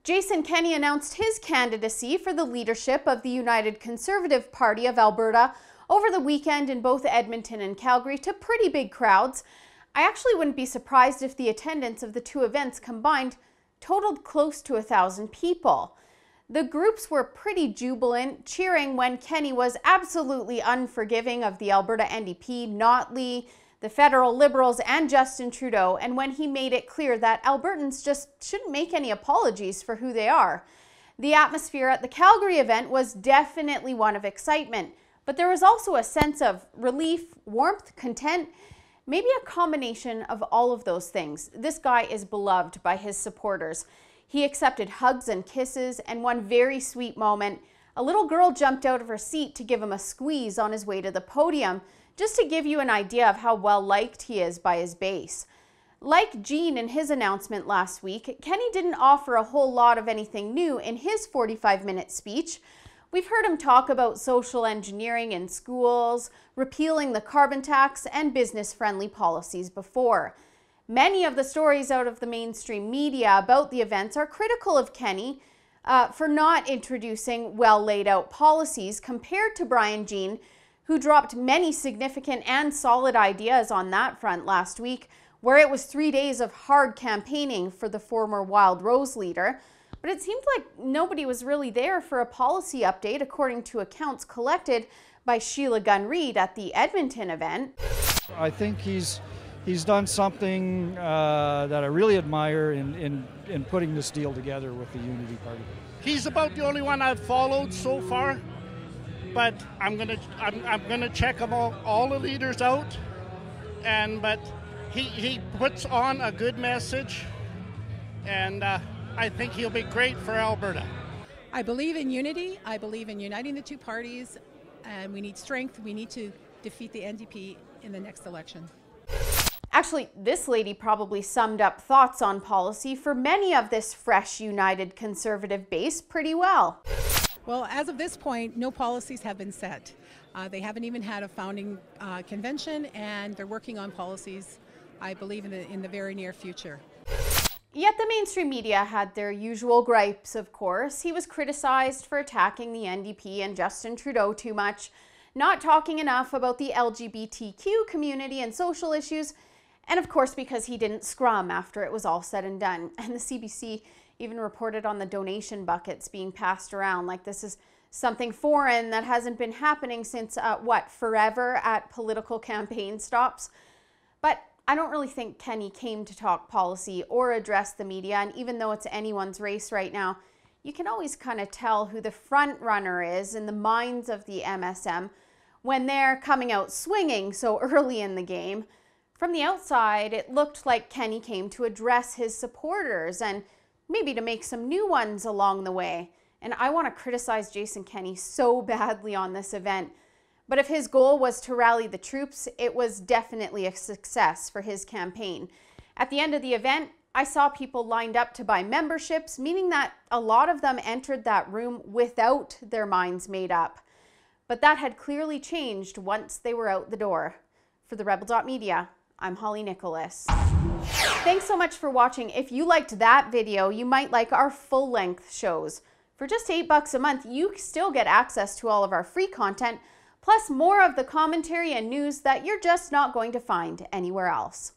Jason Kenney announced his candidacy for the leadership of the United Conservative Party of Alberta over the weekend in both Edmonton and Calgary to pretty big crowds. I actually wouldn't be surprised if the attendance of the two events combined totaled close to 1,000 people. The groups were pretty jubilant, cheering when Kenney was absolutely unforgiving of the Alberta NDP, Notley, the federal Liberals, and Justin Trudeau, and when he made it clear that Albertans just shouldn't make any apologies for who they are. The atmosphere at the Calgary event was definitely one of excitement, but there was also a sense of relief, warmth, content, maybe a combination of all of those things. This guy is beloved by his supporters. He accepted hugs and kisses, and one very sweet moment, a little girl jumped out of her seat to give him a squeeze on his way to the podium, just to give you an idea of how well liked he is by his base. Like Jean in his announcement last week, Kenney didn't offer a whole lot of anything new in his 45-minute speech. We've heard him talk about social engineering in schools, repealing the carbon tax, and business-friendly policies before. Many of the stories out of the mainstream media about the events are critical of Kenney for not introducing well-laid-out policies compared to Brian Jean, who dropped many significant and solid ideas on that front last week, where it was 3 days of hard campaigning for the former Wild Rose leader. But it seemed like nobody was really there for a policy update, according to accounts collected by Sheila Gunn-Reid at the Edmonton event. I think he's done something that I really admire in putting this deal together with the Unity Party. He's about the only one I've followed so far, but I'm gonna check them all the leaders out, but he puts on a good message, and I think he'll be great for Alberta. I believe in unity. I believe in uniting the two parties, and we need strength. We need to defeat the NDP in the next election. Actually, this lady probably summed up thoughts on policy for many of this fresh United Conservative base pretty well. Well, as of this point, no policies have been set. They haven't even had a founding convention, and they're working on policies, I believe, in the very near future. Yet the mainstream media had their usual gripes, of course. He was criticized for attacking the NDP and Justin Trudeau too much, not talking enough about the LGBTQ community and social issues, and of course because he didn't scrum after it was all said and done. And the CBC even reported on the donation buckets being passed around like this is something foreign that hasn't been happening since, forever at political campaign stops. But I don't really think Kenney came to talk policy or address the media, and even though it's anyone's race right now, you can always kind of tell who the front runner is in the minds of the MSM when they're coming out swinging so early in the game. From the outside, it looked like Kenney came to address his supporters and maybe to make some new ones along the way. And I want to criticize Jason Kenney so badly on this event. But if his goal was to rally the troops, it was definitely a success for his campaign. At the end of the event, I saw people lined up to buy memberships, meaning that a lot of them entered that room without their minds made up. But that had clearly changed once they were out the door. For the Rebel.media, I'm Holly Nicholas. Thanks so much for watching. If you liked that video, you might like our full-length shows. For just $8 a month, you still get access to all of our free content, plus more of the commentary and news that you're just not going to find anywhere else.